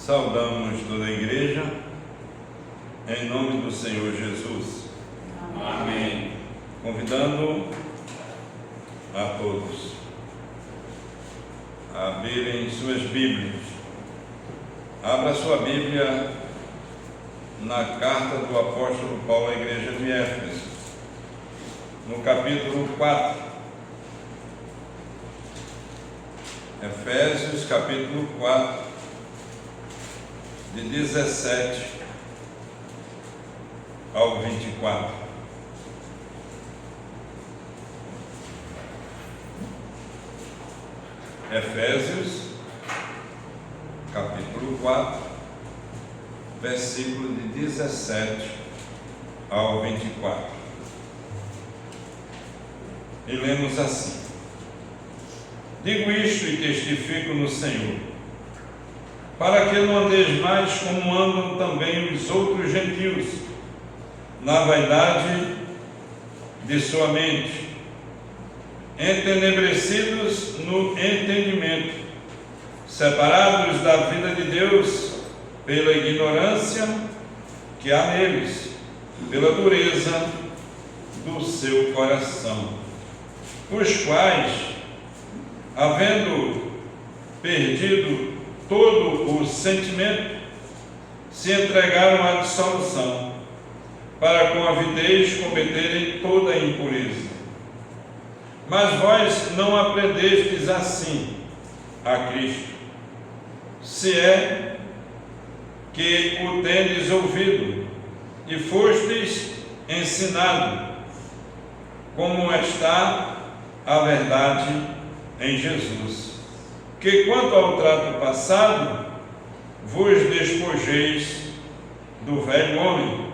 Saudamos toda a igreja, em nome do Senhor Jesus. Amém. Convidando a todos a abrirem suas Bíblias. Abra sua Bíblia na carta do apóstolo Paulo à igreja de Éfeso, no capítulo 4. Efésios, capítulo 4, de 17 ao 24. Efésios, capítulo 4, versículo de 17 ao 24. E lemos assim: Digo isto e testifico no Senhor, para que não andeis mais como andam também os outros gentios, na vaidade de sua mente, entenebrecidos no entendimento, separados da vida de Deus pela ignorância que há neles, pela dureza do seu coração, os quais, havendo perdido todo o sentimento, se entregaram à dissolução, para com avidez cometerem toda a impureza. Mas vós não aprendestes assim a Cristo, se é que o tendes ouvido e fostes ensinado, como está a verdade em Jesus, que quanto ao trato passado, vos despojeis do velho homem,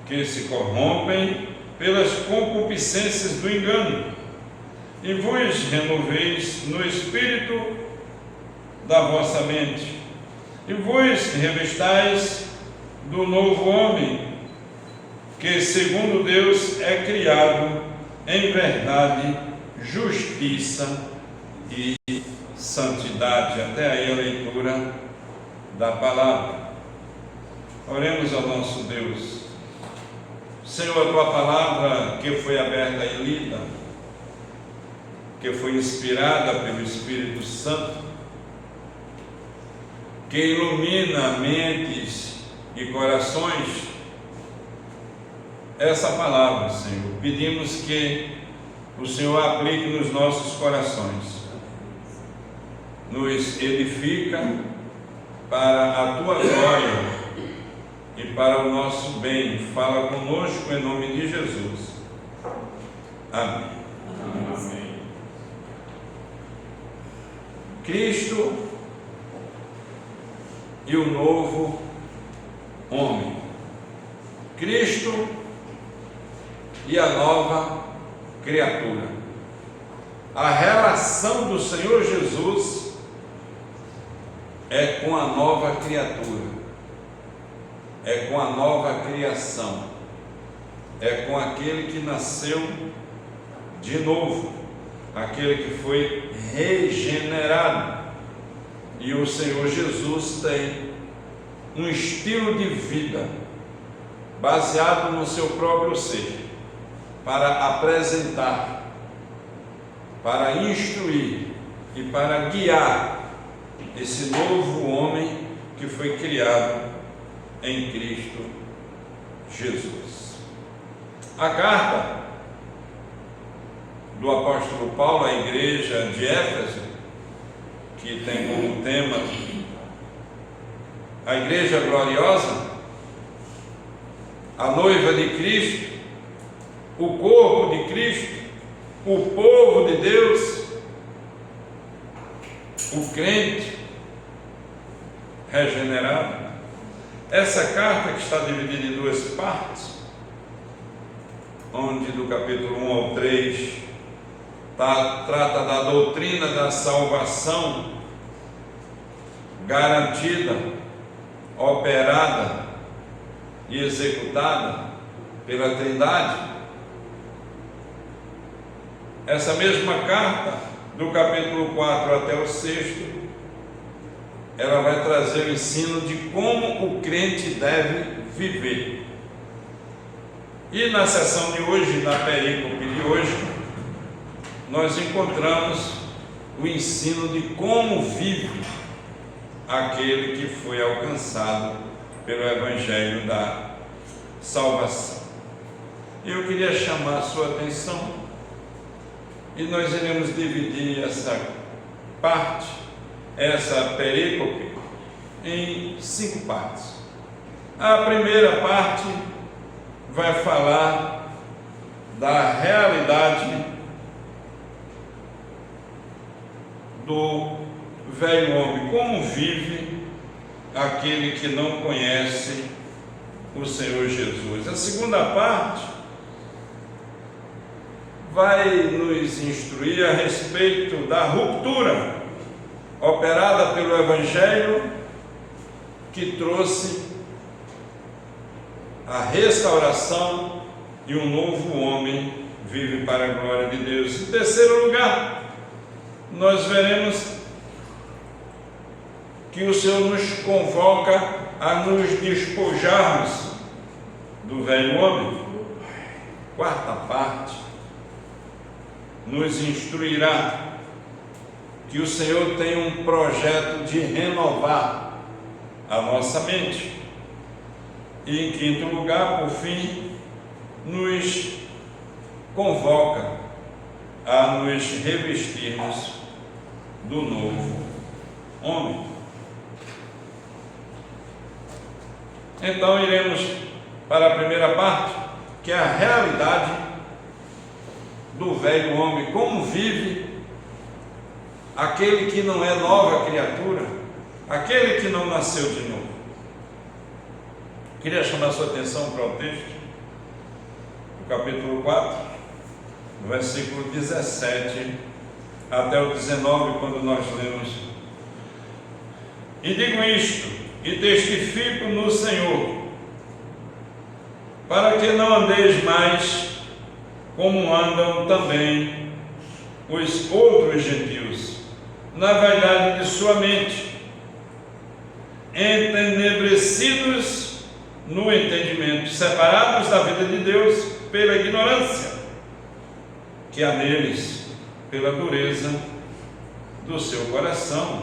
que se corrompem pelas concupiscências do engano, e vos renoveis no espírito da vossa mente, e vos revestais do novo homem, que segundo Deus é criado em verdade, justiça e santidade. Até aí a leitura da palavra. Oremos ao nosso Deus. Senhor, a tua palavra que foi aberta e lida, que foi inspirada pelo Espírito Santo, que ilumina mentes e corações, essa palavra, Senhor, pedimos que o Senhor aplique nos nossos corações, nos edifica para a tua glória e para o nosso bem. Fala conosco em nome de Jesus. Amém. Amém. Cristo e o novo homem. Cristo e a nova criatura. A relação do Senhor Jesus é com a nova criatura, é com a nova criação, é com aquele que nasceu de novo, aquele que foi regenerado. E o Senhor Jesus tem um estilo de vida baseado no seu próprio ser, para apresentar, para instruir e para guiar esse novo homem que foi criado em Cristo Jesus. A carta do apóstolo Paulo à igreja de Éfeso, que tem como tema a igreja gloriosa, a noiva de Cristo, o corpo de Cristo, o povo de Deus, o crente regenerado. Essa carta, que está dividida em duas partes, onde do capítulo 1 ao 3 trata da doutrina da salvação garantida, operada e executada pela Trindade. Essa mesma carta, do capítulo 4 até o 6, ela vai trazer o ensino de como o crente deve viver. E na sessão de hoje, na perícope de hoje, nós encontramos o ensino de como vive aquele que foi alcançado pelo Evangelho da salvação. Eu queria chamar a sua atenção e nós iremos dividir essa parte, essa perícope, em 5 partes. A primeira parte vai falar da realidade do velho homem, como vive aquele que não conhece o Senhor Jesus. A segunda parte vai nos instruir a respeito da ruptura operada pelo Evangelho, que trouxe a restauração e um novo homem vive para a glória de Deus. Em terceiro lugar, nós veremos que o Senhor nos convoca a nos despojarmos do velho homem. Quarta parte, nos instruirá que o Senhor tem um projeto de renovar a nossa mente. E em quinto lugar, por fim, nos convoca a nos revestirmos do novo homem. Então iremos para a primeira parte, que é a realidade do velho homem, como vive aquele que não é nova criatura, aquele que não nasceu de novo. Queria chamar a sua atenção para o texto, do capítulo 4, do versículo 17 até o 19, quando nós lemos: E digo isto, e testifico no Senhor, para que não andeis mais como andam também os outros gentios, na vaidade de sua mente, entenebrecidos no entendimento, separados da vida de Deus pela ignorância que há neles, pela dureza do seu coração,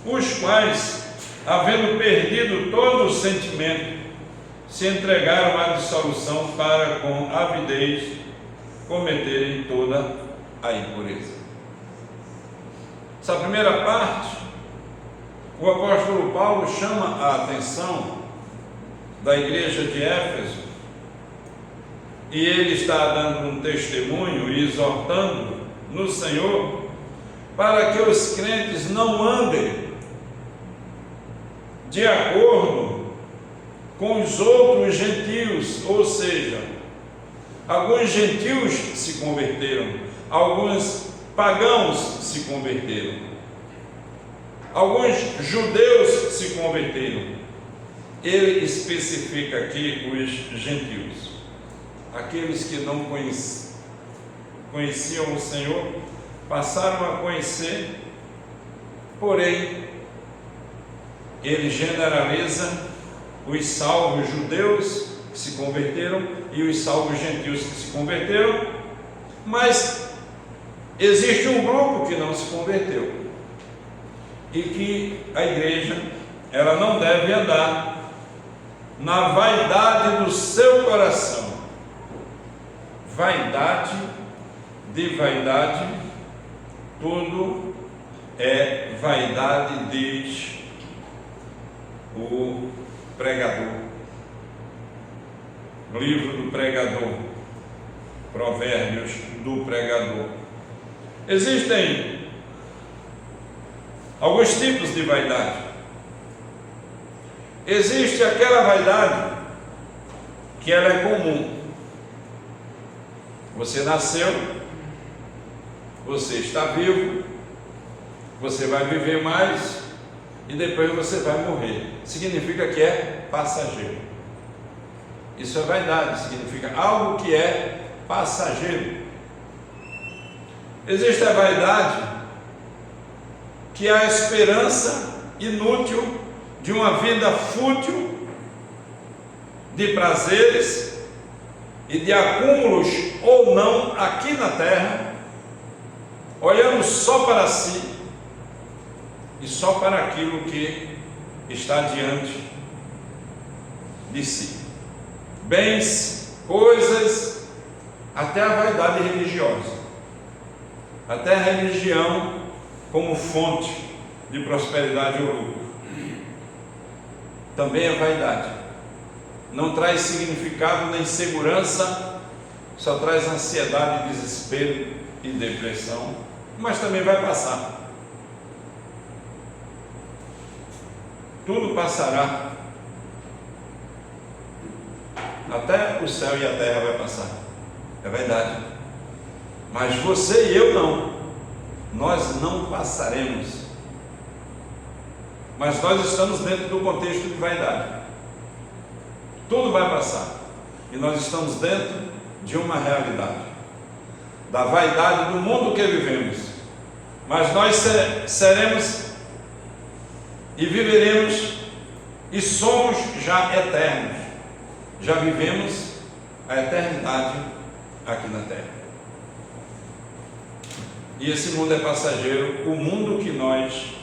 os quais, havendo perdido todo o sentimento, se entregaram à dissolução para com avidez cometerem toda a impureza. Essa primeira parte, o apóstolo Paulo chama a atenção da igreja de Éfeso, e ele está dando um testemunho e exortando no Senhor para que os crentes não andem de acordo com os outros gentios, ou seja, alguns gentios se converteram, alguns pagãos se converteram, alguns judeus se converteram. Ele especifica aqui os gentios, aqueles que não conheciam o Senhor, passaram a conhecer, porém, ele generaliza os salvos judeus que se converteram e os salvos gentios que se converteram, mas existe um grupo que não se converteu e que a igreja, ela não deve andar na vaidade do seu coração. Vaidade de vaidade, tudo é vaidade, diz o pregador. Livro do pregador, Provérbios do pregador. Existem alguns tipos de vaidade. Existe aquela vaidade que ela é comum. Você nasceu, você está vivo, você vai viver mais e depois você vai morrer. Significa que é passageiro. Isso é vaidade, significa algo que é passageiro. Existe a vaidade que é a esperança inútil, de uma vida fútil, de prazeres e de acúmulos ou não aqui na terra, olhando só para si e só para aquilo que está diante de si. Bens, coisas, até a vaidade religiosa, até a religião como fonte de prosperidade ou lucro. Também é vaidade. Não traz significado nem segurança, só traz ansiedade, desespero e depressão, mas também vai passar. Tudo passará. Até o céu e a terra vai passar. É verdade. Mas você e eu não. Nós não passaremos. Mas nós estamos dentro do contexto de vaidade. Tudo vai passar. E nós estamos dentro de uma realidade. Da vaidade do mundo que vivemos. Mas nós seremos e viveremos e somos já eternos. Já vivemos a eternidade aqui na terra. E esse mundo é passageiro. O mundo que nós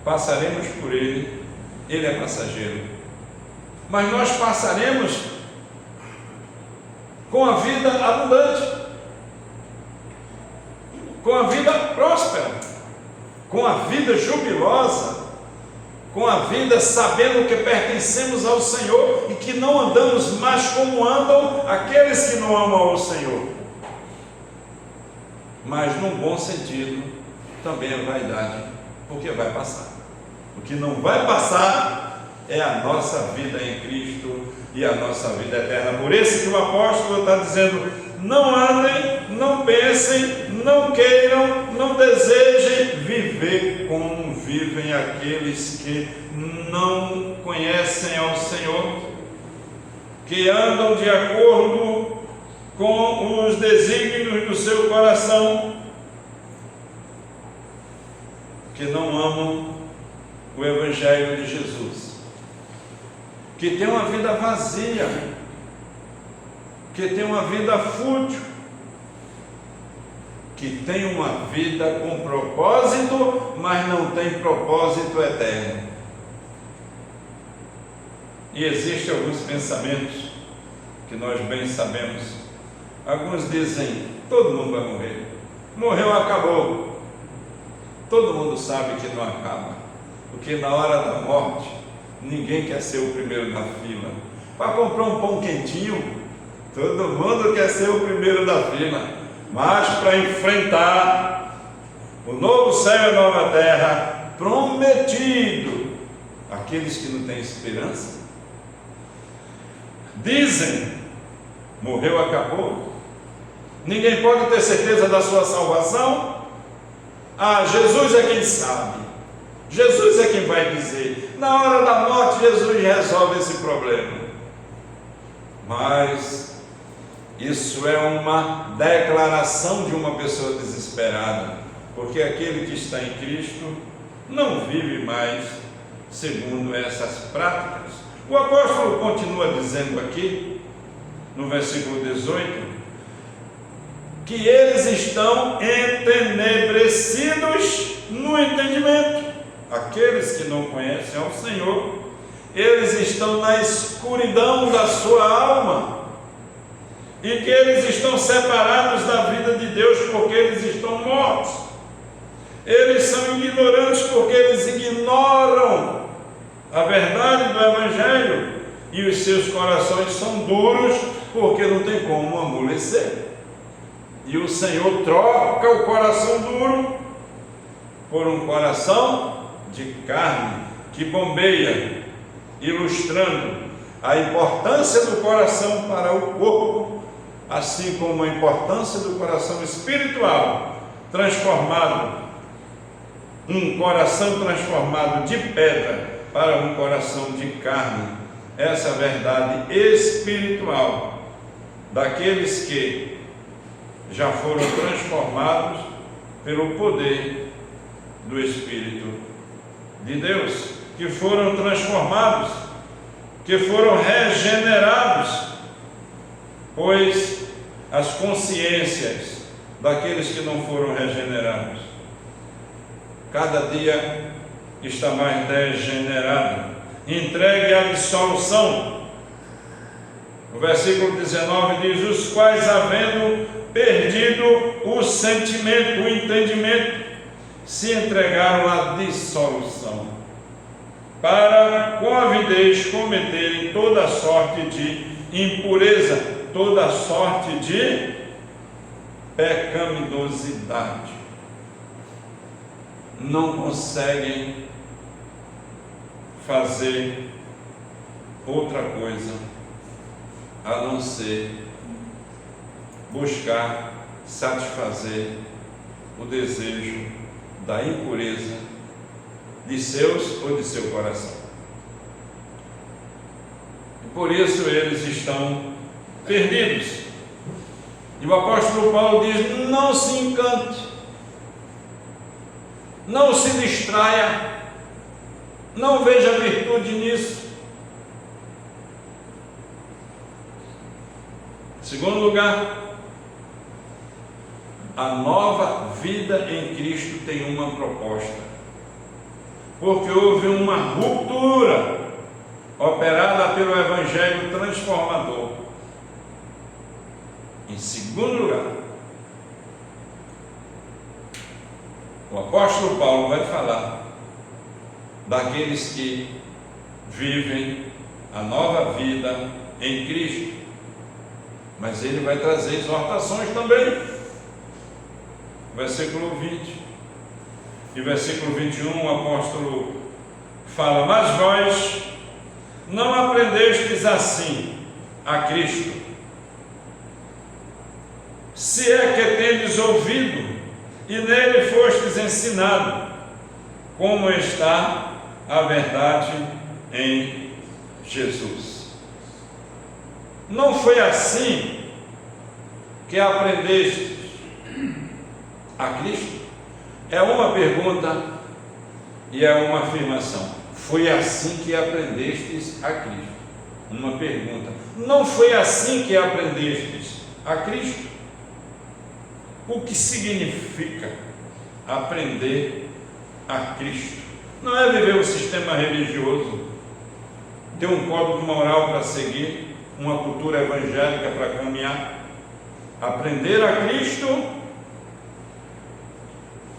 passaremos por ele, ele é passageiro. Mas nós passaremos com a vida abundante, com a vida próspera, com a vida jubilosa, com a vida sabendo que pertencemos ao Senhor e que não andamos mais como andam aqueles que não amam ao Senhor. Mas num bom sentido, também é vaidade, porque vai passar. O que não vai passar é a nossa vida em Cristo e a nossa vida eterna. Por isso que o apóstolo está dizendo: não andem, não pensem, não queiram, não desejem viver como vivem aqueles que não conhecem ao Senhor, que andam de acordo com os desígnios do seu coração, que não amam o Evangelho de Jesus, que tem uma vida vazia, que tem uma vida fútil, que tem uma vida com propósito, mas não tem propósito eterno. E existem alguns pensamentos que nós bem sabemos. Alguns dizem: todo mundo vai morrer. Morreu, acabou. Todo mundo sabe que não acaba, porque na hora da morte ninguém quer ser o primeiro da fila. Para comprar um pão quentinho, todo mundo quer ser o primeiro da fila. Mas para enfrentar o novo céu e a nova terra prometido, aqueles que não têm esperança, dizem: morreu, acabou. Ninguém pode ter certeza da sua salvação. Ah, Jesus é quem sabe. Jesus é quem vai dizer. Na hora da morte, Jesus resolve esse problema. Mas isso é uma declaração de uma pessoa desesperada, porque aquele que está em Cristo não vive mais segundo essas práticas. O apóstolo continua dizendo aqui, no versículo 18, que eles estão entenebrecidos no entendimento. Aqueles que não conhecem ao Senhor, eles estão na escuridão da sua alma, e que eles estão separados da vida de Deus porque eles estão mortos. Eles são ignorantes porque eles ignoram a verdade do Evangelho, e os seus corações são duros porque não tem como amolecer. E o Senhor troca o coração duro por um coração de carne que bombeia, ilustrando a importância do coração para o corpo, assim como a importância do coração espiritual transformado, um coração transformado de pedra para um coração de carne. Essa verdade espiritual daqueles que já foram transformados pelo poder do Espírito de Deus, que foram transformados, que foram regenerados, pois as consciências daqueles que não foram regenerados, cada dia está mais degenerado, entregue à dissolução. O versículo 19 diz: os quais, havendo perdido o sentimento, o entendimento, se entregaram à dissolução, para com avidez cometerem toda sorte de impureza, toda sorte de pecaminosidade. Não conseguem fazer outra coisa a não ser buscar satisfazer o desejo da impureza de seus ou de seu coração. E por isso eles estão perdidos. E o apóstolo Paulo diz: não se encante, não se distraia, não veja virtude nisso. Em segundo lugar, a nova vida em Cristo tem uma proposta, porque houve uma ruptura operada pelo Evangelho transformador. Em segundo lugar, o apóstolo Paulo vai falar daqueles que vivem a nova vida em Cristo, mas ele vai trazer exortações também. Versículo 20 e versículo 21, o apóstolo fala: mas vós não aprendestes assim a Cristo, se é que tendes ouvido e nele fostes ensinado, como está a verdade em Jesus. Não foi assim que aprendestes a Cristo? É uma pergunta e é uma afirmação. Foi assim que aprendestes a Cristo? Uma pergunta. Não foi assim que aprendestes a Cristo? O que significa aprender a Cristo? Não é viver um sistema religioso, ter um código moral para seguir, uma cultura evangélica para caminhar. Aprender a Cristo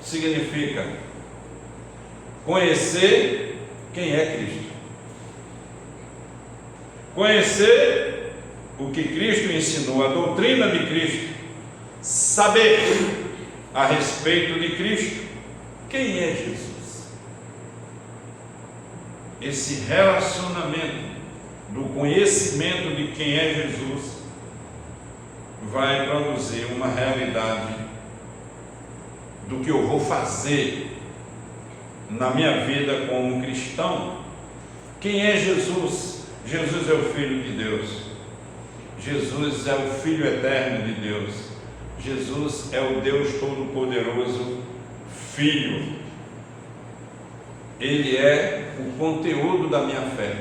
significa conhecer quem é Cristo, conhecer o que Cristo ensinou, a doutrina de Cristo, saber a respeito de Cristo, quem é Jesus. Esse relacionamento do conhecimento de quem é Jesus vai produzir uma realidade do que eu vou fazer na minha vida como cristão. Quem é Jesus? Jesus é o Filho de Deus. Jesus é o Filho eterno de Deus. Jesus é o Deus Todo-Poderoso Filho. Ele é o conteúdo da minha fé.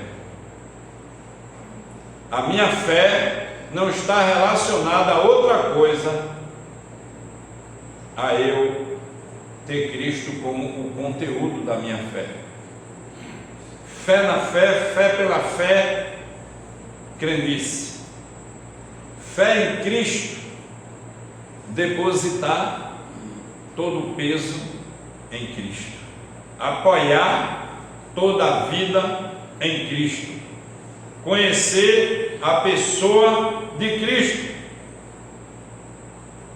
A minha fé não está relacionada a outra coisa, a eu ter Cristo como o conteúdo da minha fé. Fé na fé, fé pela fé, crendice. Fé em Cristo, depositar todo o peso em Cristo, apoiar toda a vida em Cristo, conhecer a pessoa de Cristo.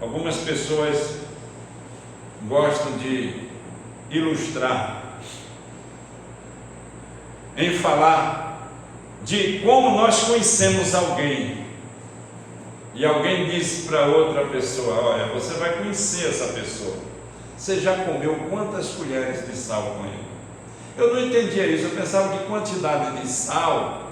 Algumas pessoas gostam de ilustrar em falar de como nós conhecemos alguém, e alguém diz para outra pessoa: olha, você vai conhecer essa pessoa, você já comeu quantas colheres de sal com ele? Eu não entendia isso, eu pensava que quantidade de sal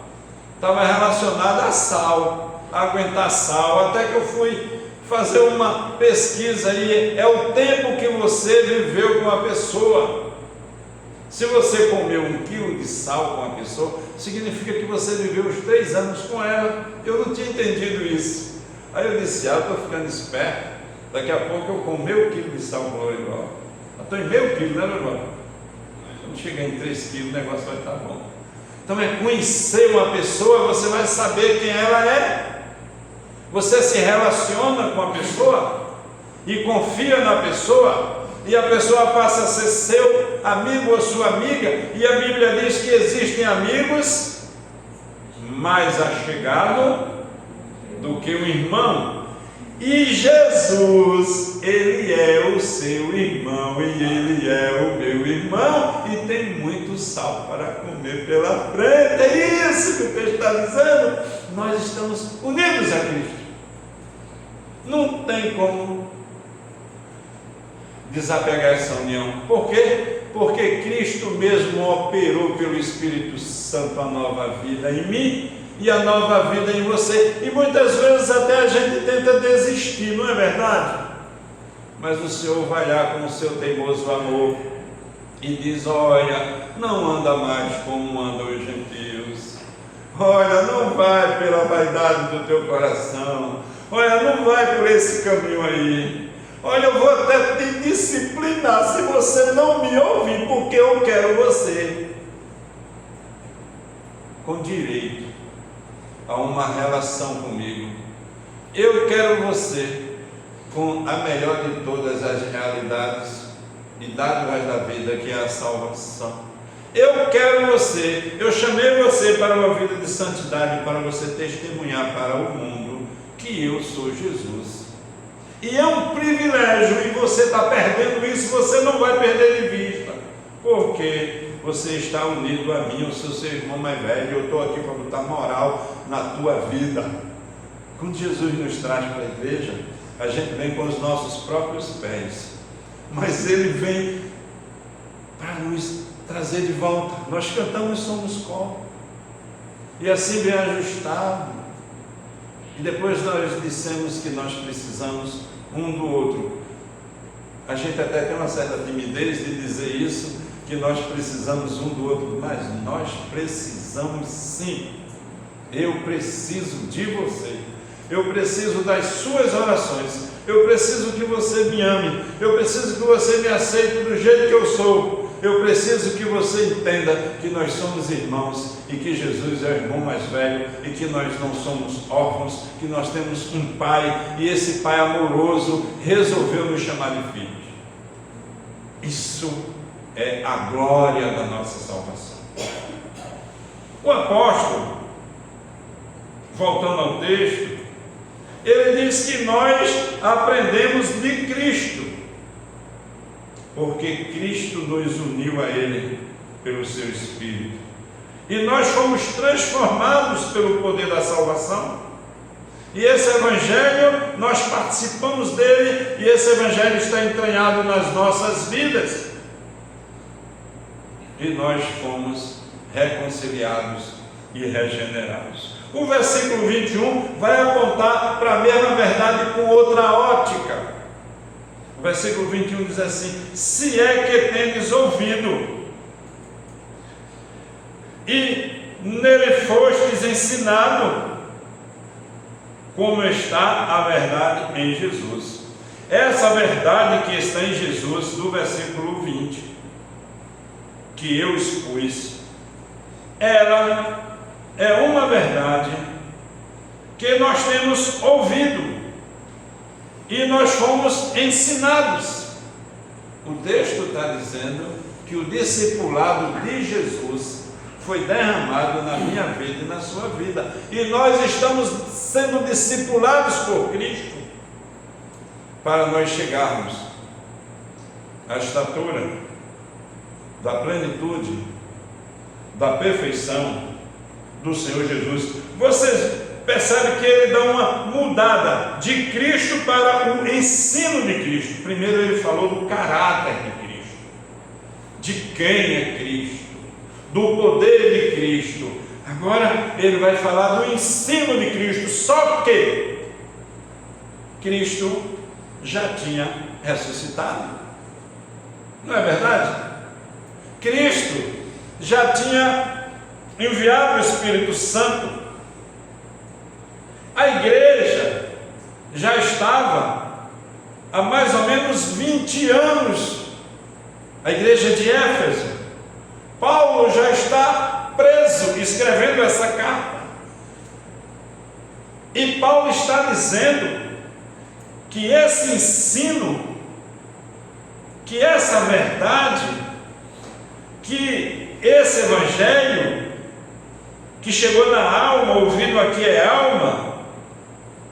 estava relacionada a sal, a aguentar sal, até que eu fui fazer uma pesquisa e é o tempo que você viveu com a pessoa. Se você comeu 1 quilo de sal com a pessoa, significa que você viveu os 3 anos com ela. Eu não tinha entendido isso. Aí eu disse, eu estou ficando esperto, daqui a pouco eu como meio quilo de sal com o Lorival. Eu estou em meio quilo, né, Lorival? Quando chegar em 3 quilos, o negócio vai estar bom. Então é conhecer uma pessoa, você vai saber quem ela é. Você se relaciona com a pessoa e confia na pessoa, e a pessoa passa a ser seu amigo ou sua amiga, e a Bíblia diz que existem amigos mais allegados do que um irmão. E Jesus, Ele é o seu irmão, e Ele é o meu irmão, e tem muito sal para comer pela frente. É isso que o texto está dizendo. Nós estamos unidos a Cristo. Não tem como desapegar essa união. Por quê? Porque Cristo mesmo operou pelo Espírito Santo a nova vida em mim e a nova vida em você. E muitas vezes até a gente tenta desistir, não é verdade? Mas o Senhor vai lá com o seu teimoso amor e diz, olha, não anda mais como andam os gentios. Olha, não vai pela vaidade do teu coração. Olha, não vai por esse caminho aí. Olha, eu vou até te disciplinar se você não me ouvir, porque eu quero você com direito a uma relação comigo. Eu quero você com a melhor de todas as realidades e dádivas da vida, que é a salvação. Eu quero você, eu chamei você para uma vida de santidade, para você testemunhar para o mundo que eu sou Jesus. E é um privilégio, e você está perdendo isso, você não vai perder de vista, porque você está unido a mim, eu sou seu irmão mais velho, eu estou aqui para botar moral na tua vida. Quando Jesus nos traz para a igreja, a gente vem com os nossos próprios pés, mas Ele vem para nos trazer de volta. Nós cantamos e somos coro, e assim bem ajustado, e depois nós dissemos que nós precisamos um do outro. A gente até tem uma certa timidez de dizer isso, que nós precisamos um do outro, mas nós precisamos sim. Eu preciso de você, eu preciso das suas orações, eu preciso que você me ame, eu preciso que você me aceite do jeito que eu sou, eu preciso que você entenda que nós somos irmãos e que Jesus é o irmão mais velho e que nós não somos órfãos, que nós temos um pai e esse pai amoroso resolveu nos chamar de filhos. Isso é a glória da nossa salvação. O apóstolo, voltando ao texto, ele diz que nós aprendemos de Cristo, porque Cristo nos uniu a Ele pelo seu Espírito, e nós fomos transformados pelo poder da salvação, e esse Evangelho, nós participamos dele, e esse Evangelho está entranhado nas nossas vidas, e nós fomos reconciliados e regenerados. O versículo 21 vai apontar para a mesma verdade com outra ótica. O versículo 21 diz assim: se é que tendes ouvido e nele fostes ensinado, como está a verdade em Jesus. Essa verdade que está em Jesus, do versículo 20, que eu expus, ela é uma verdade que nós temos ouvido e nós fomos ensinados. O texto está dizendo que o discipulado de Jesus foi derramado na minha vida e na sua vida, e nós estamos sendo discipulados por Cristo para nós chegarmos à estatura da plenitude, da perfeição do Senhor Jesus. Vocês percebem que ele dá uma mudada de Cristo para o ensino de Cristo. Primeiro ele falou do caráter de Cristo, de quem é Cristo, do poder de Cristo. Agora ele vai falar do ensino de Cristo, só que Cristo já tinha ressuscitado, não é verdade? Cristo já tinha enviado o Espírito Santo. A igreja já estava há mais ou menos 20 anos, a igreja de Éfeso. Paulo já está preso escrevendo essa carta. E Paulo está dizendo que esse ensino, que essa verdade, que esse evangelho que chegou na alma, ouvido aqui é alma,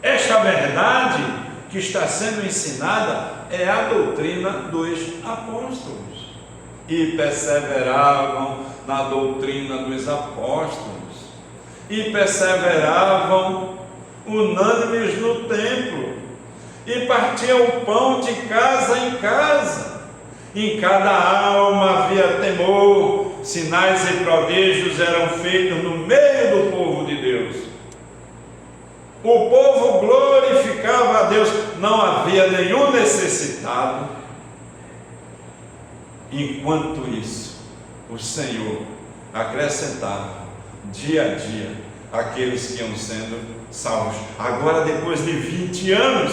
esta verdade que está sendo ensinada é a doutrina dos apóstolos. E perseveravam na doutrina dos apóstolos, e perseveravam unânimes no templo, e partiam o pão de casa em casa. Em cada alma havia temor, sinais e prodígios eram feitos no meio do povo de Deus. O povo glorificava a Deus, não havia nenhum necessitado. Enquanto isso, o Senhor acrescentava dia a dia aqueles que iam sendo salvos. Agora, depois de 20 anos,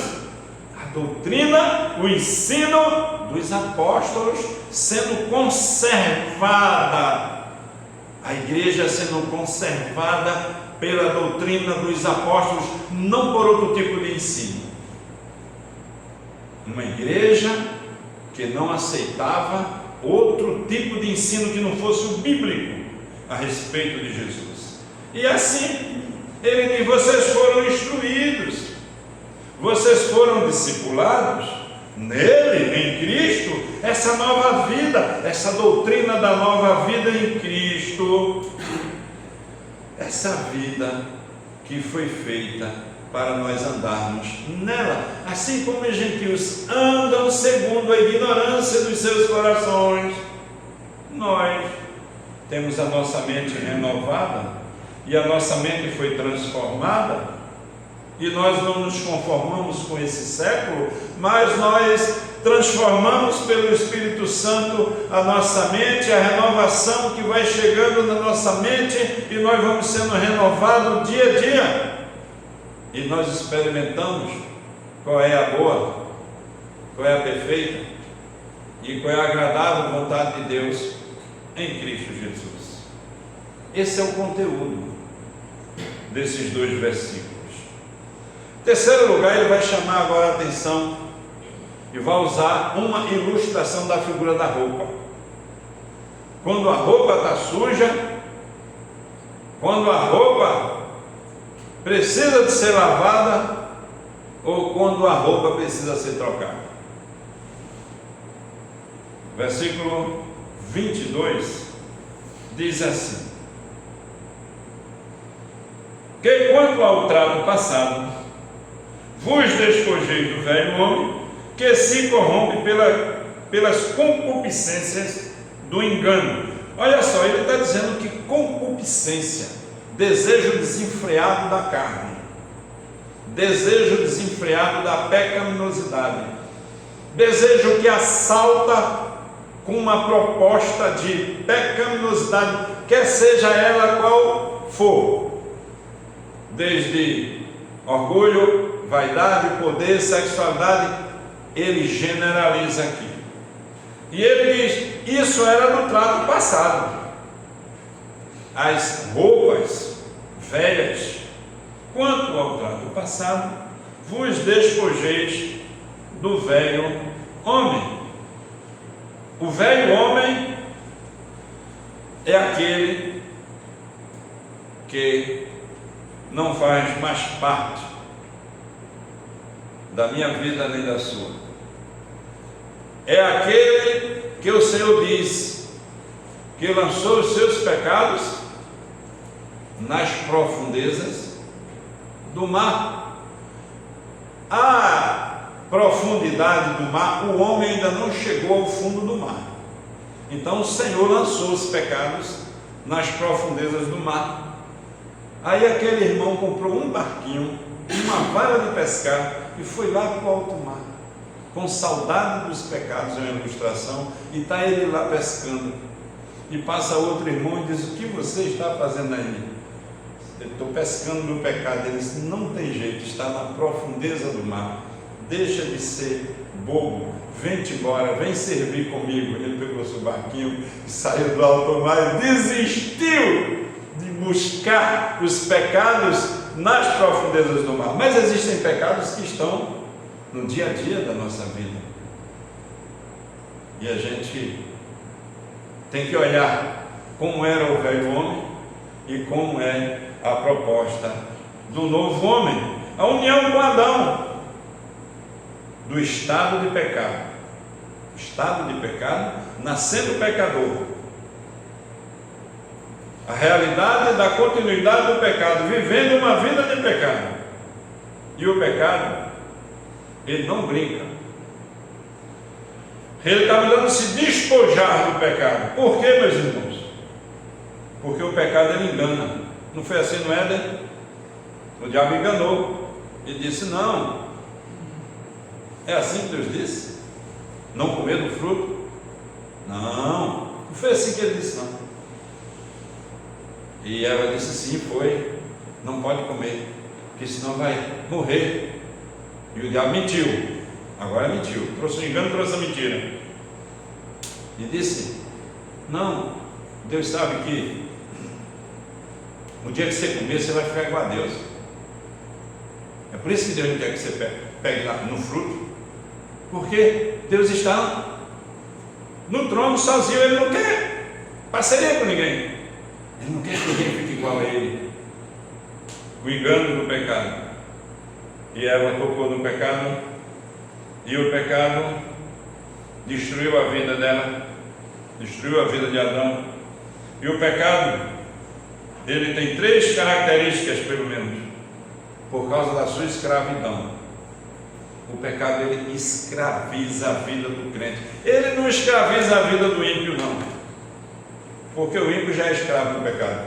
a doutrina, o ensino dos apóstolos sendo conservada, a igreja sendo conservada pela doutrina dos apóstolos, não por outro tipo de ensino. Uma igreja que não aceitava outro tipo de ensino que não fosse o bíblico a respeito de Jesus. E assim, ele diz: vocês foram instruídos, vocês foram discipulados nele, em Cristo, essa nova vida, essa doutrina da nova vida em Cristo, essa vida que foi feita para nós andarmos nela, assim como os gentios andam segundo a ignorância dos seus corações. Nós temos a nossa mente renovada, e a nossa mente foi transformada, e nós não nos conformamos com esse século, mas nós transformamos pelo Espírito Santo a nossa mente, a renovação que vai chegando na nossa mente, e nós vamos sendo renovados dia a dia, e nós experimentamos qual é a boa, qual é a perfeita e qual é a agradável vontade de Deus em Cristo Jesus. Esse é o conteúdo desses 2 versículos. Em terceiro lugar, ele vai chamar agora a atenção e vai usar uma ilustração da figura da roupa. Quando a roupa está suja, quando a roupa precisa de ser lavada, ou quando a roupa precisa ser trocada. Versículo 22 diz assim: que quanto ao trato passado, vos despojeis do velho homem, que se corrompe pelas concupiscências do engano. Olha só, ele está dizendo que concupiscência, desejo desenfreado da carne, desejo desenfreado da pecaminosidade, desejo que assalta com uma proposta de pecaminosidade, quer seja ela qual for, desde orgulho, vaidade, poder, sexualidade, ele generaliza aqui. E ele diz: isso era no trato passado. As roupas velhas, quanto ao trato passado, vos despojeis do velho homem. O velho homem é aquele que não faz mais parte da minha vida nem da sua. É aquele que o Senhor diz que lançou os seus pecados nas profundezas do mar. A profundidade do mar, o homem ainda não chegou ao fundo do mar. Então o Senhor lançou os pecados nas profundezas do mar. Aí aquele irmão comprou um barquinho, uma vara de pescar, e foi lá para o alto mar, com saudade dos pecados, é uma ilustração, e está ele lá pescando. e passa outro irmão e diz: o que você está fazendo aí? Eu estou pescando no pecado. Ele disse: não tem jeito, está na profundeza do mar, deixa de ser bobo, vem-te embora, vem servir comigo. Ele pegou seu barquinho e saiu do alto mar e desistiu de buscar os pecados nas profundezas do mar. Mas existem pecados que estão no dia a dia da nossa vida, e a gente tem que olhar como era o velho homem e como é a proposta do novo homem. A união com Adão, do estado de pecado, nascendo pecador, a realidade da continuidade do pecado, vivendo uma vida de pecado. E o pecado, ele não brinca, ele está mandando se despojar do pecado. Por quê, meus irmãos? Porque o pecado, ele engana. Não foi assim no Éden? O diabo enganou e disse: não, é assim que Deus disse, não comer do fruto. Não foi assim que ele disse, não. E Eva disse: sim, foi, não pode comer, porque senão vai morrer. E o diabo mentiu, agora mentiu, trouxe o engano, trouxe a mentira, e disse: não, Deus sabe que no dia que você comer, você vai ficar igual a Deus. É por isso que Deus não quer que você pegue lá no fruto, porque Deus está no trono sozinho, Ele não quer parceria com ninguém, Ele não quer que ninguém fique igual a Ele. O engano do pecado, e Eva tocou no pecado, e o pecado destruiu a vida dela, destruiu a vida de Adão. E o pecado, ele tem 3 características, pelo menos, por causa da sua escravidão. O pecado, ele escraviza a vida do crente. Ele não escraviza a vida do ímpio, não, porque o ímpio já é escravo do pecado,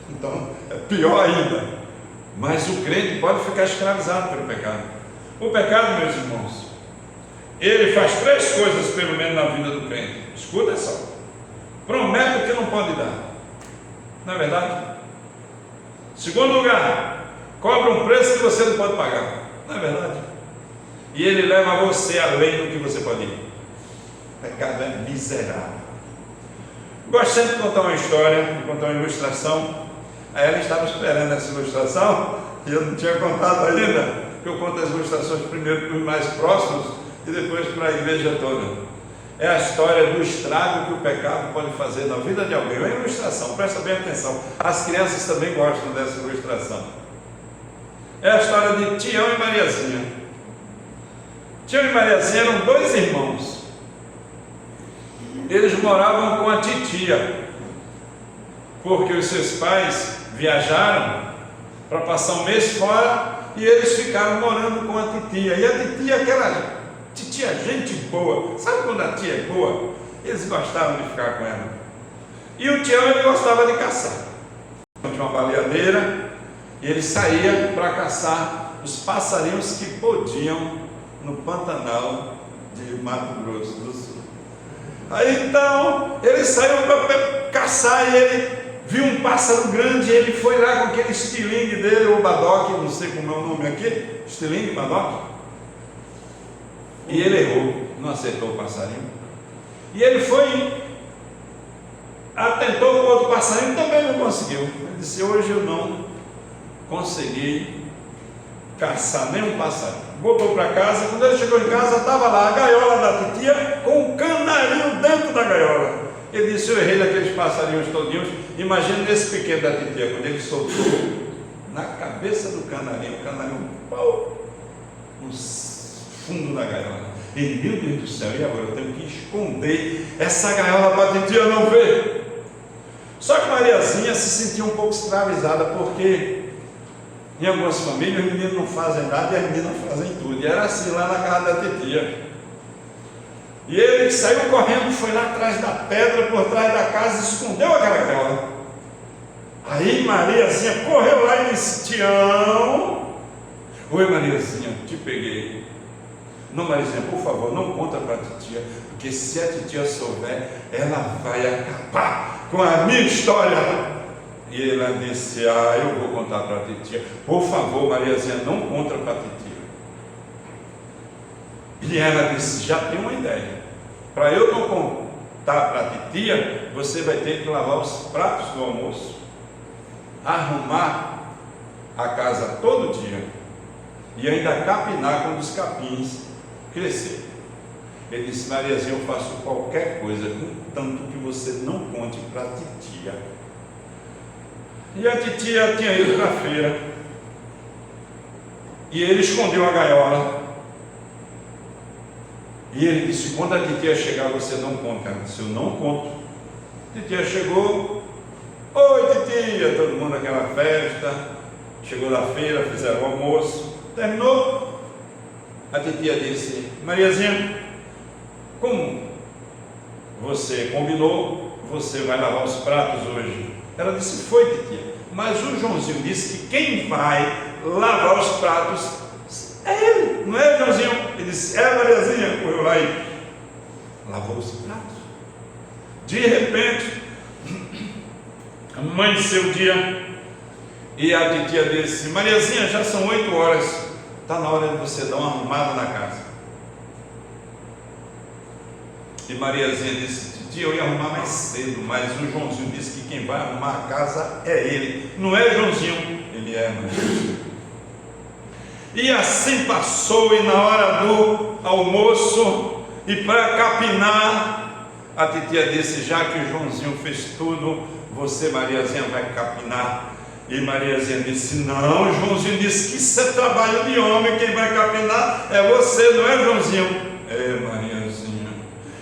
então é pior ainda. Mas o crente pode ficar escravizado pelo pecado. O pecado, meus irmãos, ele faz 3 coisas, pelo menos, na vida do crente. Escuta só: promete o que não pode dar, não é verdade? Segundo lugar, cobra um preço que você não pode pagar, não é verdade? E ele leva você além do que você pode ir. O pecado é miserável. Gosto sempre de contar uma história, de contar uma ilustração. A Ela estava esperando essa ilustração e eu não tinha contado ainda, porque eu conto as ilustrações primeiro para os mais próximos e depois para a igreja toda. É a história do estrago que o pecado pode fazer na vida de alguém. É uma ilustração, presta bem atenção. As crianças também gostam dessa ilustração. É a história de Tião e Mariazinha. Tião e Mariazinha eram 2 irmãos. Eles moravam com a titia, porque os seus pais viajaram para passar um mês fora e eles ficaram morando com a titia. E a titia, aquela titia gente boa, sabe quando a tia é boa? Eles gostavam de ficar com ela. E o Tião, ele gostava de caçar. Tinha uma baleadeira e ele saía para caçar os passarinhos que podiam no Pantanal de Mato Grosso do Sul. Aí então ele saiu para caçar e ele viu um pássaro grande. Ele foi lá com aquele estilingue dele, ou badoque, não sei como é o nome aqui, estilingue, badoque, e ele errou, não acertou o passarinho. E ele foi, atentou com outro passarinho, também não conseguiu. Ele disse: hoje eu não consegui caçar nenhum passarinho. Voltou para casa. Quando ele chegou em casa, estava lá a gaiola da titia com um canarinho dentro da gaiola. Ele disse: eu errei daqueles passarinhos todinhos. Imagina esse pequeno da titia, quando ele soltou na cabeça do canarinho, o canarinho pau no fundo da gaiola. E meu Deus do céu, e agora eu tenho que esconder essa gaiola para a titia não ver. Só que Mariazinha se sentia um pouco escravizada, porque em algumas famílias os meninos não fazem nada e as meninas fazem tudo. E era assim lá na casa da titia. E ele saiu correndo, foi lá atrás da pedra, por trás da casa, e escondeu aquela gaiola. Aí Mariazinha correu lá e disse: Tião, oi Mariazinha, te peguei. Não, Mariazinha, por favor, não conta para a titia, porque se a titia souber, ela vai acabar com a minha história. E ela disse, eu vou contar para a titia. Por favor, Mariazinha, não conta para a titia. E ela disse, já tem uma ideia. Para eu não contar para a titia, você vai ter que lavar os pratos do almoço, arrumar a casa todo dia e ainda capinar quando os capins crescer. Ele disse, Mariazinha, eu faço qualquer coisa, contanto que você não conte para a titia. E a titia tinha ido para a feira e ele escondeu a gaiola. E ele disse, quando a titia chegar, você não conta. Ela disse, eu não conto. A titia chegou, oi titia, todo mundo naquela festa, chegou da feira, fizeram o almoço, terminou. A titia disse, Mariazinha, como você combinou, você vai lavar os pratos hoje. Ela disse, foi titia, mas o Joãozinho disse que quem vai lavar os pratos é ele, não é Joãozinho? Ele disse, Mariazinha, correu lá e lavou os pratos. De repente, amanheceu o dia e a titia disse, Mariazinha, já são 8 horas, está na hora de você dar uma arrumada na casa. E Mariazinha disse, titia, eu ia arrumar mais cedo, mas o Joãozinho disse que quem vai arrumar a casa é ele, não é Joãozinho. Ele é, Mariazinha. E assim passou, e na hora do almoço, e para capinar, a titia disse, já que o Joãozinho fez tudo, você, Mariazinha, vai capinar. E Mariazinha disse, não, o Joãozinho disse que isso é trabalho de homem, quem vai capinar é você, não é Joãozinho? É, Mariazinha.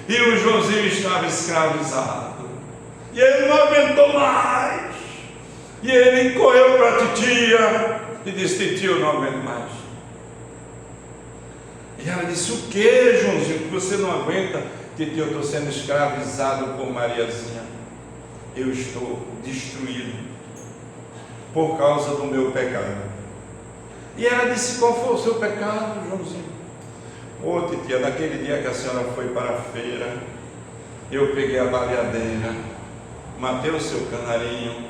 E o Joãozinho estava escravizado, e ele não aguentou mais, e ele correu para a titia, e disse, titia, eu não aguento mais. E ela disse, o que, Joãozinho, que você não aguenta? Titia, eu estou sendo escravizado por Mariazinha, eu estou destruído por causa do meu pecado. E ela disse, qual foi o seu pecado, Joãozinho? Ô titia, naquele dia que a senhora foi para a feira, eu peguei a baleadeira, matei o seu canarinho,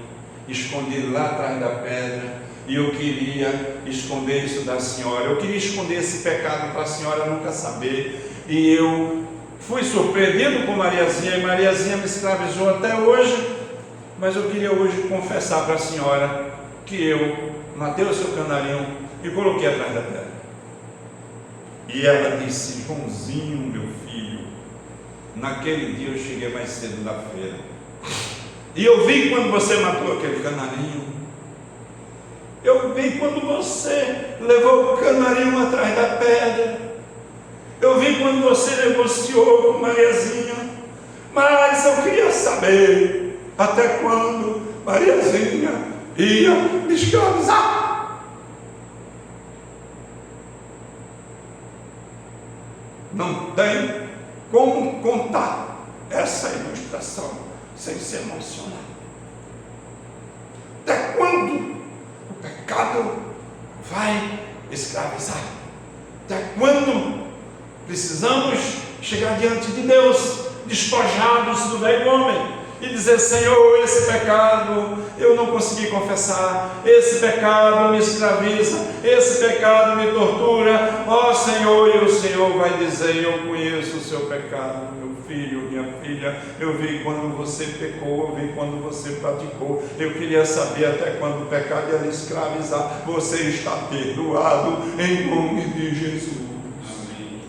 escondi lá atrás da pedra, e eu queria esconder isso da senhora, eu queria esconder esse pecado para a senhora nunca saber, e eu fui surpreendido por Mariazinha, e Mariazinha me escravizou até hoje, mas eu queria hoje confessar para a senhora que eu matei o seu canarinho e coloquei atrás da pedra. E ela disse, Joãozinho, meu filho, naquele dia eu cheguei mais cedo da feira, e eu vi quando você matou aquele canarinho, eu vi quando você levou o canarinho atrás da pedra, eu vi quando você negociou com Mariazinha, mas eu queria saber até quando Mariazinha ia me escravizar. Não tem como contar essa ilustração sem se emocionar. Até quando o pecado vai escravizar? Até quando precisamos chegar diante de Deus despojados do velho homem e dizer, Senhor, esse pecado eu não consegui confessar, esse pecado me escraviza, esse pecado me tortura, ó Senhor, e o Senhor vai dizer, eu conheço o seu pecado, meu filho, minha filha, eu vi quando você pecou, eu vi quando você praticou, eu queria saber até quando o pecado ia lhe escravizar, você está perdoado em nome de Jesus. Amém.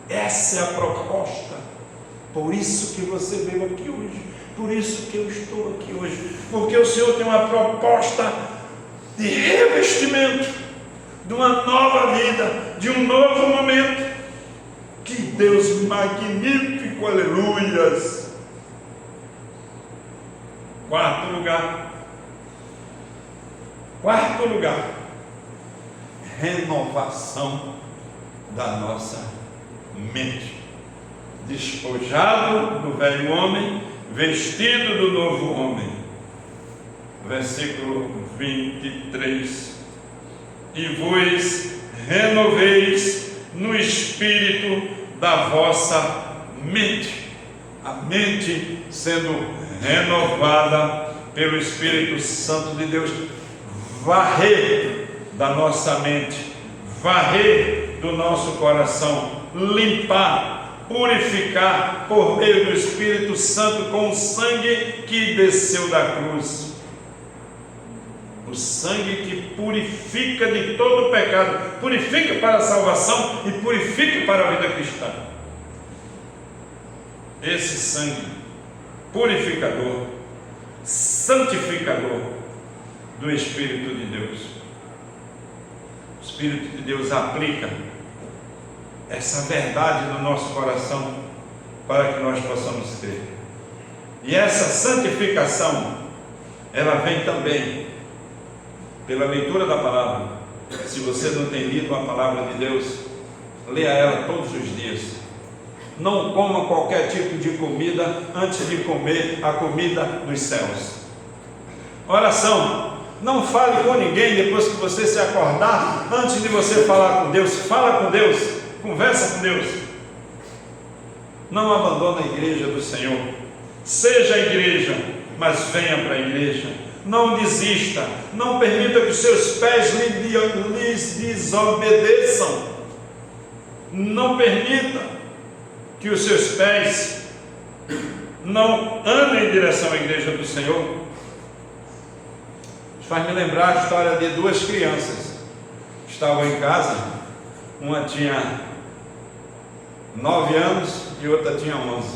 Essa é a proposta. Por isso que você veio aqui hoje, por isso que eu estou aqui hoje, porque o Senhor tem uma proposta de revestimento, de uma nova vida, de um novo momento. Que Deus magnífico, aleluias. Quarto lugar, renovação da nossa mente. Despojado do velho homem, vestido do novo homem. Versículo 23. E vos renoveis no espírito da vossa mente. A mente sendo renovada pelo Espírito Santo de Deus, varrer da nossa mente, varrer do nosso coração, limpar, purificar por meio do Espírito Santo com o sangue que desceu da cruz. O sangue que purifica de todo o pecado, purifica para a salvação e purifica para a vida cristã. Esse sangue purificador, santificador do Espírito de Deus. O Espírito de Deus aplica essa verdade no nosso coração para que nós possamos crer. E essa santificação, ela vem também pela leitura da palavra. Se você não tem lido a palavra de Deus, leia ela todos os dias. Não coma qualquer tipo de comida antes de comer a comida dos céus. Oração. Não fale com ninguém depois que você se acordar, antes de você falar com Deus. Fala com Deus, conversa com Deus. Não abandone a igreja do Senhor. Seja a igreja, mas venha para a igreja. Não desista. Não permita que os seus pés lhes desobedeçam. Não permita que os seus pés não andem em direção à igreja do Senhor. Faz me lembrar a história de duas crianças. Estavam em casa, uma tinha 9 anos e outra tinha 11.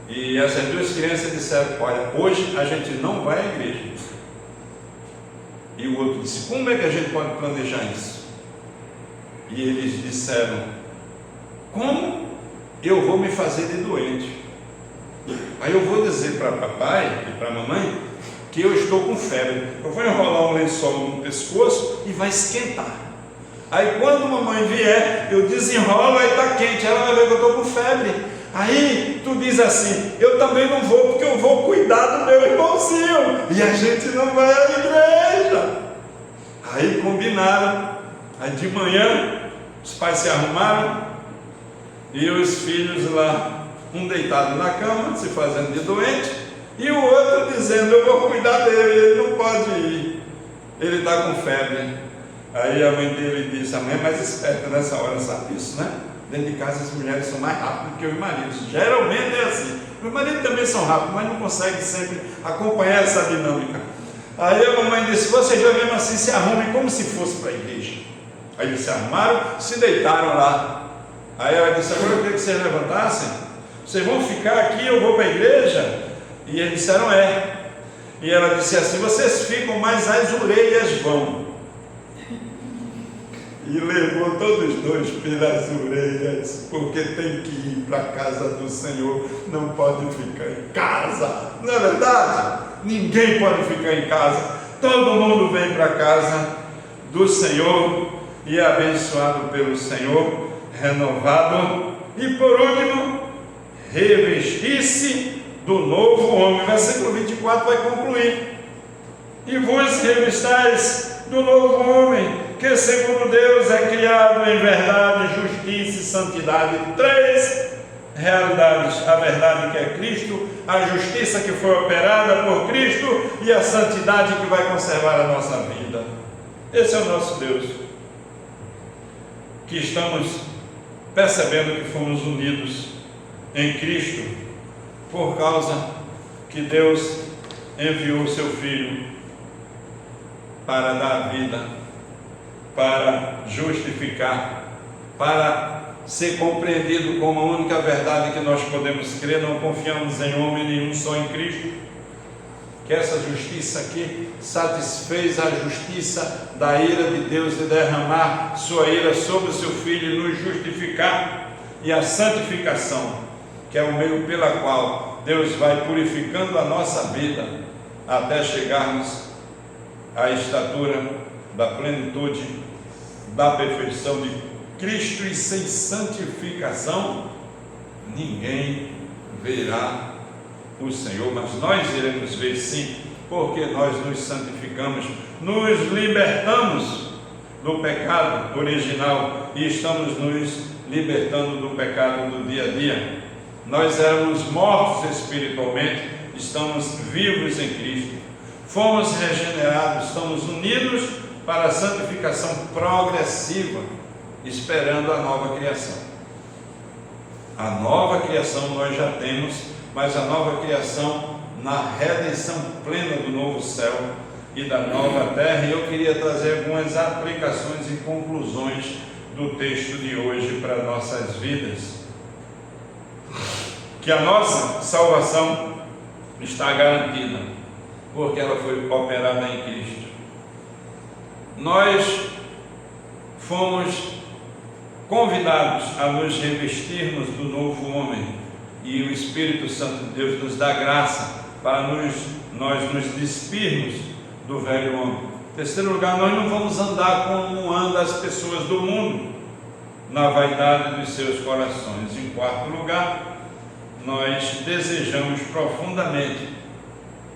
E essas duas crianças disseram: olha, hoje a gente não vai à igreja. E o outro disse: como é que a gente pode planejar isso? E eles disseram: como eu vou me fazer de doente? Aí eu vou dizer para papai e para mamãe que eu estou com febre. Eu vou enrolar um lençol no pescoço e vai esquentar. Aí quando a mamãe vier, eu desenrolo, aí está quente, ela vai ver que eu estou com febre. Aí tu diz assim: eu também não vou, porque eu vou cuidar do meu irmãozinho, e a gente não vai à igreja. Aí combinaram. Aí de manhã os pais se arrumaram e os filhos lá, um deitado na cama, se fazendo de doente, e o outro dizendo: eu vou cuidar dele, ele não pode ir, ele está com febre. Aí a mãe dele disse: a mãe é mais esperta nessa hora, sabe isso, né? Dentro de casa as mulheres são mais rápidas que os maridos, geralmente é assim. Os maridos também são rápidos, mas não conseguem sempre acompanhar essa dinâmica. Aí a mamãe disse: vocês dois mesmo assim se arrumem como se fosse para a igreja. Aí eles se arrumaram, se deitaram lá. Aí ela disse: agora eu queria que vocês levantassem, vocês vão ficar aqui, eu vou para a igreja? E eles disseram: é. E ela disse assim: vocês ficam, mas as orelhas vão. E levou todos dois pelas orelhas, porque tem que ir para a casa do Senhor, não pode ficar em casa. Não é verdade? Ninguém pode ficar em casa, todo mundo vem para a casa do Senhor e é abençoado pelo Senhor, renovado. E por último, revestir-se do novo homem. Versículo 24 vai concluir: e vos revistais do novo homem, que segundo Deus é criado em verdade, justiça e santidade. 3 realidades: a verdade que é Cristo, a justiça que foi operada por Cristo e a santidade que vai conservar a nossa vida. Esse é o nosso Deus, que estamos percebendo que fomos unidos em Cristo, por causa que Deus enviou o seu Filho para dar vida, para justificar, para ser compreendido como a única verdade que nós podemos crer. Não confiamos em homem nenhum, só em Cristo. Que essa justiça aqui satisfez a justiça da ira de Deus de derramar sua ira sobre o seu Filho e nos justificar, e a santificação, que é o meio pela qual Deus vai purificando a nossa vida até chegarmos à estatura da plenitude, da perfeição de Cristo. E sem santificação ninguém verá o Senhor, mas nós iremos ver sim, porque nós nos santificamos, nos libertamos do pecado original e estamos nos libertando do pecado do dia a dia. Nós éramos mortos espiritualmente, estamos vivos em Cristo. Fomos regenerados, estamos unidos para a santificação progressiva, esperando a nova criação. A nova criação nós já temos, mas a nova criação na redenção plena do novo céu e da nova terra. E eu queria trazer algumas aplicações e conclusões do texto de hoje para nossas vidas. Que a nossa salvação está garantida, porque ela foi operada em Cristo. Nós fomos convidados a nos revestirmos do novo homem, e o Espírito Santo de Deus nos dá graça para nós nos despirmos do velho homem. Em terceiro lugar, nós não vamos andar como andam as pessoas do mundo, na vaidade dos seus corações. Em quarto lugar, nós desejamos profundamente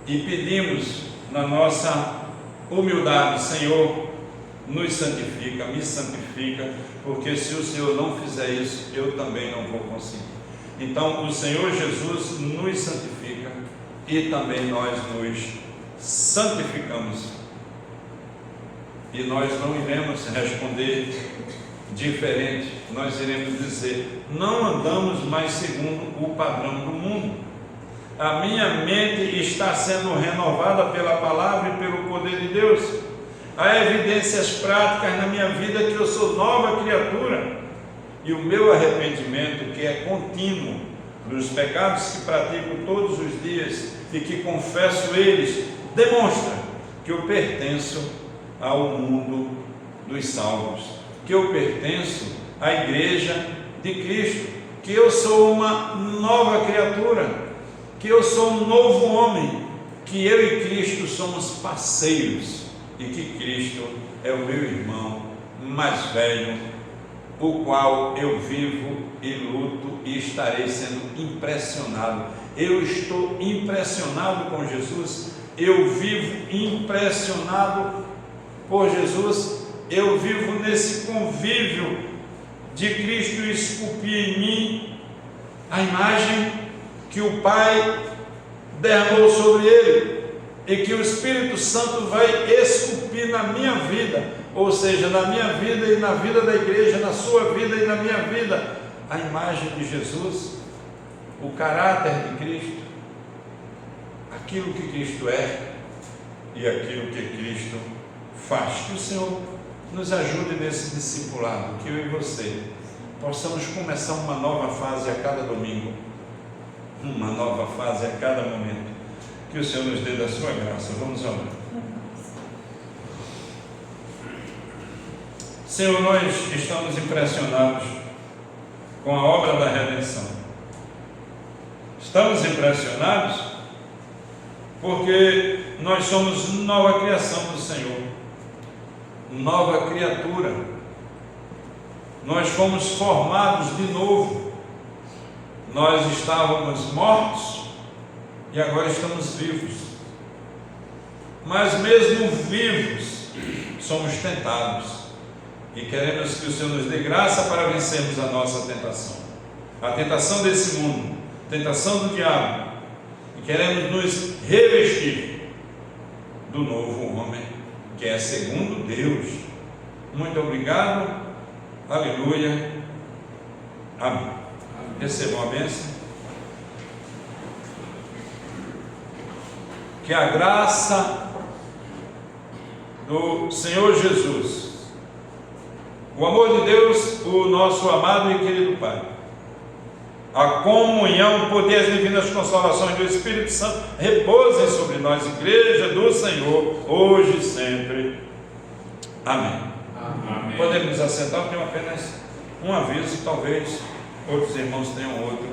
e pedimos na nossa humildade: Senhor, nos santifica, me santifica, porque se o Senhor não fizer isso, eu também não vou conseguir. Então o Senhor Jesus nos santifica e também nós nos santificamos. E nós não iremos responder diferente, nós iremos dizer: não andamos mais segundo o padrão do mundo. A minha mente está sendo renovada pela palavra e pelo poder de Deus. Há evidências práticas na minha vida que eu sou nova criatura, e o meu arrependimento, que é contínuo, dos pecados que pratico todos os dias e que confesso eles, demonstra que eu pertenço ao mundo dos salvos, que eu pertenço à igreja de Cristo, que eu sou uma nova criatura, que eu sou um novo homem, que eu e Cristo somos parceiros, e que Cristo é o meu irmão mais velho, o qual eu vivo e luto e estarei sendo impressionado. Eu estou impressionado com Jesus, eu vivo impressionado por Jesus, eu vivo nesse convívio de Cristo esculpir em mim a imagem que o Pai derramou sobre ele, e que o Espírito Santo vai esculpir na minha vida, ou seja, na minha vida e na vida da igreja, na sua vida e na minha vida, a imagem de Jesus, o caráter de Cristo, aquilo que Cristo é e aquilo que Cristo faz. Que o Senhor nos ajude nesse discipulado, que eu e você possamos começar uma nova fase a cada domingo, uma nova fase a cada momento. Que o Senhor nos dê da sua graça. Vamos orar. Senhor, nós estamos impressionados com a obra da redenção. Estamos impressionados porque nós somos nova criação do Senhor, nova criatura. Nós fomos formados de novo. Nós estávamos mortos e agora estamos vivos. Mas mesmo vivos, somos tentados. E queremos que o Senhor nos dê graça para vencermos a nossa tentação. A tentação desse mundo, a tentação do diabo. E queremos nos revestir do novo homem, que é segundo Deus. Muito obrigado. Aleluia. Amém. Recebam a bênção. Que a graça do Senhor Jesus, o amor de Deus, o nosso amado e querido Pai, a comunhão, o poder e as divinas consolações do Espírito Santo repousem sobre nós, igreja do Senhor, hoje e sempre. Amém. Amém. Podemos nos assentar. Eu tenho apenas um aviso, talvez outros irmãos tenham outro.